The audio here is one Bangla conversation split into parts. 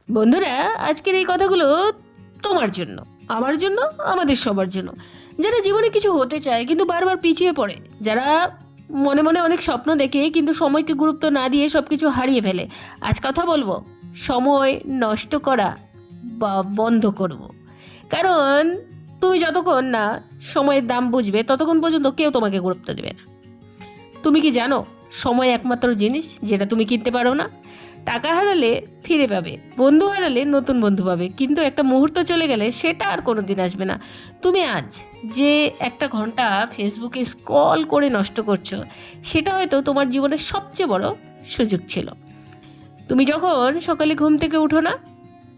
বন্ধুরা, আজকের এই কথাগুলো তোমার জন্য, আমার জন্য, আমাদের সবার জন্য, যারা জীবনে কিছু হতে চায় কিন্তু বারবার পিছিয়ে পড়ে, যারা মনে মনে অনেক স্বপ্ন দেখে কিন্তু সময়কে গুরুত্ব না দিয়ে সব কিছু হারিয়ে ফেলে। আজ কথা বলবো সময় নষ্ট করা বা বন্ধ করব। কারণ তুমি যতক্ষণ না সময়ের দাম বুঝবে ততক্ষণ পর্যন্ত কেউ তোমাকে গুরুত্ব দেবে না। তুমি কি জানো সময় একমাত্র জিনিস যেটা তুমি কিনতে পারো না? টাকা হারালে ফিরে পাবে, বন্ধু হারালে নতুন বন্ধু পাবে, কিন্তু একটা মুহূর্ত চলে গেলে সেটা আর কোনো দিন আসবে না। তুমি আজ যে একটা ঘন্টা ফেসবুকে স্ক্রল করে নষ্ট করছো, সেটা হয়তো তোমার জীবনের সবচেয়ে বড় সুযোগ ছিল। তুমি যখন সকালে ঘুম থেকে উঠো না,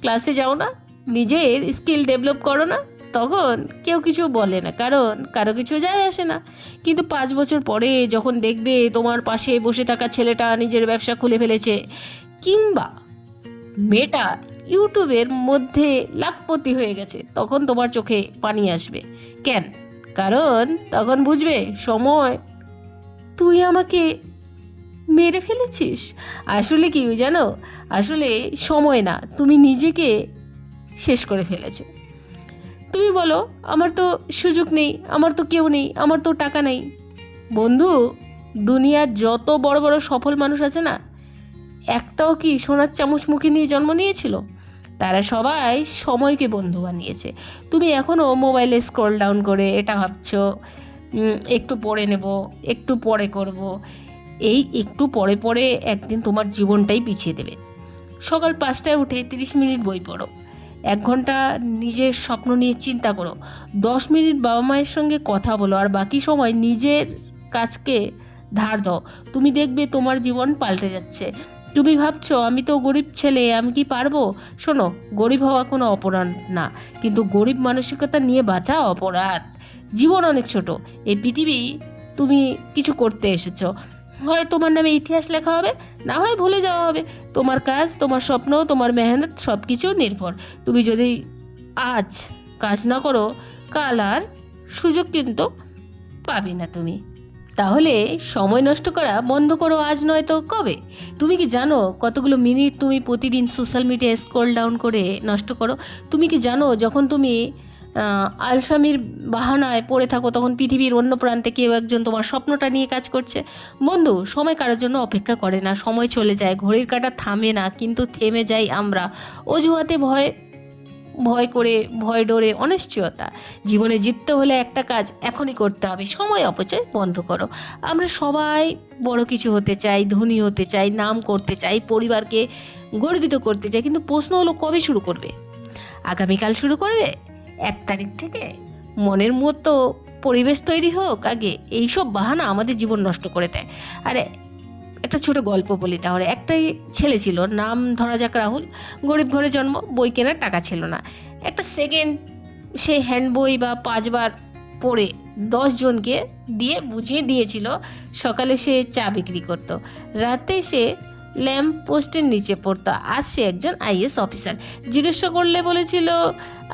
ক্লাসে যাও না, নিজের স্কিল ডেভেলপ করো না, তখন কেউ কিছু বলে না, কারণ কারো কিছু যায় আসে না। কিন্তু 5 বছর পরে যখন দেখবে তোমার পাশে বসে থাকা ছেলেটা নিজের ব্যবসা খুলে ফেলেছে, কিংবা মেয়েটা ইউটিউবের মধ্যে লাখপতি হয়ে গেছে, তখন তোমার চোখে পানি আসবে। কেন? কারণ তখন বুঝবে সময় তুই আমাকে মেরে ফেলেছিস। আসলে কি জানো, আসলে সময় না, তুমি নিজেকে শেষ করে ফেলেছো। তুমি বলো আমার তো সুযোগ নেই, আমার তো কেউ নেই, আমার তো টাকা নেই। বন্ধু, দুনিয়ার যত বড় বড় সফল মানুষ আছে না, একটাও কি সোনার চামচ মুখে নিয়ে জন্ম নিয়েছিল? তারা সবাই সময়কে বন্ধু বানিয়েছে। তুমি এখনও মোবাইলে স্ক্রল ডাউন করে এটা ভাবছো একটু পরে নেব, একটু পরে করব। এই একটু পরে পরে একদিন তোমার জীবনটাই পিছিয়ে দেবে। সকাল 5টায় উঠে 30 মিনিট বই পড়ো, 1 ঘন্টা নিজের স্বপ্ন নিয়ে চিন্তা করো, 10 মিনিট বাবা মায়ের সঙ্গে কথা বলো, আর বাকি সময় নিজের কাজকে ধার দাও। তুমি দেখবে তোমার জীবন পাল্টে যাচ্ছে। তুমি ভাবছো আমি তো গরিব ছেলে, আমি কি পারবো? শোনো, গরিব হওয়া কোনো অপরাধ না, কিন্তু গরিব মানসিকতা নিয়ে বাঁচা অপরাধ। জীবন অনেক ছোট, এই পৃথিবী তুমি কিছু করতে এসেছো। হয় তোমার নামে ইতিহাস লেখা হবে, না হয় ভুলে যাওয়া হবে। তোমার কাজ, তোমার স্বপ্ন, তোমার মেহনত সব কিছু নির্ভর। তুমি যদি আজ কাজ না করো, কাল আর সুযোগ কিন্তু পাবে না তুমি। তাহলে সময় নষ্ট করা বন্ধ করো, আজ নয় তো কবে? তুমি কি জানো কতগুলো মিনিট তুমি প্রতিদিন সোশ্যাল মিডিয়ায় স্ক্রল ডাউন করে নষ্ট করো? তুমি কি জানো যখন তুমি আলসামির বাহানায় পড়ে থাকো, তখন পৃথিবীর অন্য প্রান্তে কেউ একজন তোমার স্বপ্নটা নিয়ে কাজ করছে? বন্ধু, সময় কারোর জন্য অপেক্ষা করে না, সময় চলে যায়, ঘড়ির কাঁটা থামে না, কিন্তু থেমে যাই আমরা অজুহাতে, ভয় ভয় করে, ভয় ডরে, অনিশ্চয়তা। জীবনে জিততে হলে একটা কাজ এখনই করতে হবে, সময় অপচয় বন্ধ করো। আমরা সবাই বড় কিছু হতে চাই, ধনী হতে চাই, নাম করতে চাই, পরিবারকে গর্বিত করতে চাই, কিন্তু প্রশ্ন হলো কবে শুরু করবে? আগামীকাল শুরু করবে? 1 তারিখ থেকে? মনের মতো পরিবেশ তৈরি হোক আগে। এইসব বাহানা আমাদের জীবন নষ্ট করে দেয়। আরে একটা ছোট গল্প বলি তাহলে। একটাই ছেলে ছিল, নাম ধরা যাক রাহুল। গরিব ঘরে জন্ম, বই কেনার টাকা ছিল না। একটা সেকেন্ড সে হ্যান্ড বই বা 5 বার পড়ে 10 জনকে দিয়ে বুঝিয়ে দিয়েছিল। সকালে সে চা বিক্রি করত, রাতে সে ল্যাম্প পোস্টের নিচে পড়তো, আজ সে একজন আইএস অফিসার। জিজ্ঞাসা করলে বলেছিল,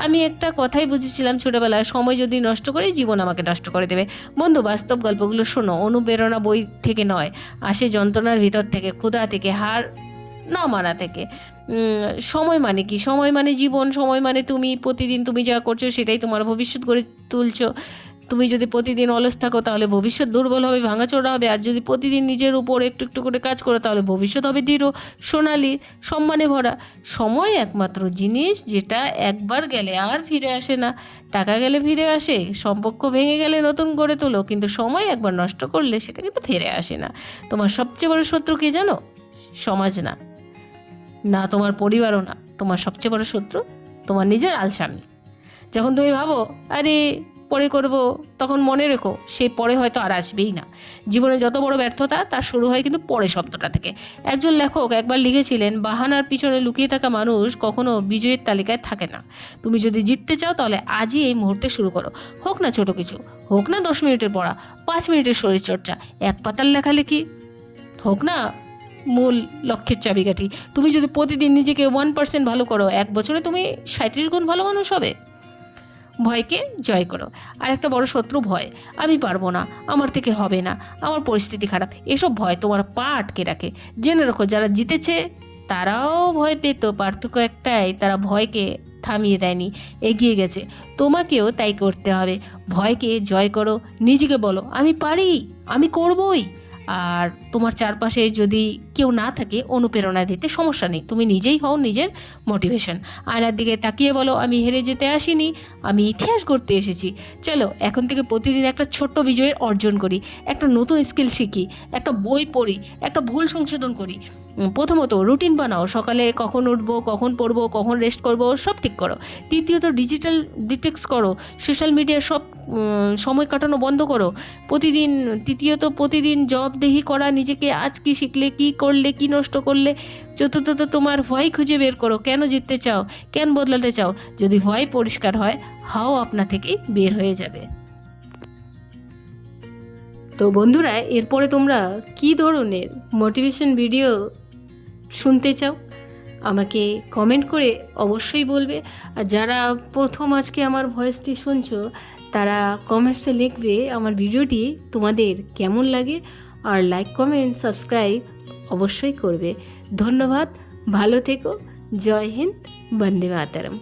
আমি একটা কথাই বুঝেছিলাম ছোটোবেলায়, সময় যদি নষ্ট করি জীবন আমাকে নষ্ট করে দেবে। বন্ধু, বাস্তব গল্পগুলো শোনো, অনুপ্রেরণা বই থেকে নয়, আসে যন্ত্রণার ভিতর থেকে, ক্ষুধা থেকে, হার না মানা থেকে। সময় মানে কি? সময় মানে জীবন, সময় মানে তুমি। প্রতিদিন তুমি যা করছো সেটাই তোমার ভবিষ্যৎ গড়ে তুলছো। তুমি যদি প্রতিদিন অলস থাকো তাহলে ভবিষ্যৎ দুর্বল হবে, ভাঙাচোরা হবে। আর যদি প্রতিদিন নিজের উপর একটু একটু করে কাজ করো তাহলে ভবিষ্যৎ হবে দৃঢ়, সোনালি, সম্মানে ভরা। সময় একমাত্র জিনিস যেটা একবার গেলে আর ফিরে আসে না। টাকা গেলে ফিরে আসে, সম্পর্ক ভেঙে গেলে নতুন করে তোলো, কিন্তু সময় একবার নষ্ট করলে সেটা কিন্তু ফিরে আসে না। তোমার সবচেয়ে বড় শত্রু কে জানো? সমাজ না, না তোমার পরিবারও না, তোমার সবচেয়ে বড় শত্রু তোমার নিজের আলসামি। যখন তুমি ভাবো আরে পরে করব, তখন মনে রেখো সেই পরে হয়তো আর আসবেই না। জীবনে যত বড় ব্যর্থতা তার শুরু হয় কিন্তু পরে শব্দটা থেকে। একজন লেখক একবার লিখেছিলেন, বাহানার পিছনে লুকিয়ে থাকা মানুষ কখনো বিজয়ের তালিকায় থাকে না। তুমি যদি জিততে চাও তাহলে আজই এই মুহূর্তে শুরু করো। হোক না ছোট কিছু, হোক না 10 মিনিটের পড়া, 5 মিনিটের শরীরচর্চা, 1 পাতার লেখালেখি, হোক না মূল লক্ষ্যের চাবিকাঠি। তুমি যদি প্রতিদিন নিজেকে 1% ভালো করো, 1 বছরে তুমি 37 গুণ ভালো মানুষ হবে। ভয়কে জয় করো। আর একটা বড় শত্রু ভয়। আমি পারবো না, আমার থেকে হবে না, আমার পরিস্থিতি খারাপ। এসব ভয় তোমার পা আটকে রাখে। জেনে রাখো, যারা জিতেছে তারাও ভয় পেত, পার্থক্য একটাই, তারা ভয়কে থামিয়ে দেয়নি, এগিয়ে গেছে। তোমাকেও তাই করতে হবে। ভয়কে জয় করো, নিজেকে বলো আমি পারি, আমি করবই। আর তোমার চারপাশে যদি কেউ না থাকে অনুপ্রেরণা দিতে, সমস্যা নেই, তুমি নিজেই হও নিজের মোটিভেশন। আয়নার দিকে তাকিয়ে বলো আমি হেরে যেতে আসিনি, আমি ইতিহাস গড়তে এসেছি। চলো এখন থেকে প্রতিদিন একটা ছোট্ট বিজয়ের অর্জন করি, একটা নতুন স্কিল শিখি, একটা বই পড়ি, একটা ভুল সংশোধন করি। প্রথমত রুটিন বানাও, সকালে কখন উঠবো, কখন পড়বো, কখন রেস্ট করব, সব ঠিক করো। দ্বিতীয়ত ডিজিটাল ডিটেক্স করো, সোশ্যাল মিডিয়ার সব সময় কাটানো বন্ধ করো তৃতীয়ত প্রতিদিন জবাবদিহি করা নিজেকে, আজ কী শিখলে, কী করলে, কী নষ্ট করলে। চতুর্থত তোমার ভয় খুঁজে বের করো, কেন জিততে চাও, কেন বদলাতে চাও। যদি ভয় পরিষ্কার হয়, হাও আপনা থেকেই বের হয়ে যাবে। তো বন্ধুরা, এরপরে তোমরা কী ধরনের মোটিভেশন ভিডিও শুনতে চাও আমাকে কমেন্ট করে অবশ্যই বলবে। আর যারা প্রথম আজকে আমার ভয়েসটি শুনছো তারা কমেন্টসে লিখবে আমার ভিডিওটি তোমাদের কেমন লাগে, আর লাইক কমেন্ট সাবস্ক্রাইব অবশ্যই করবে। ধন্যবাদ, ভালো থেকো, জয় হিন্দ, বন্দে মাতরম।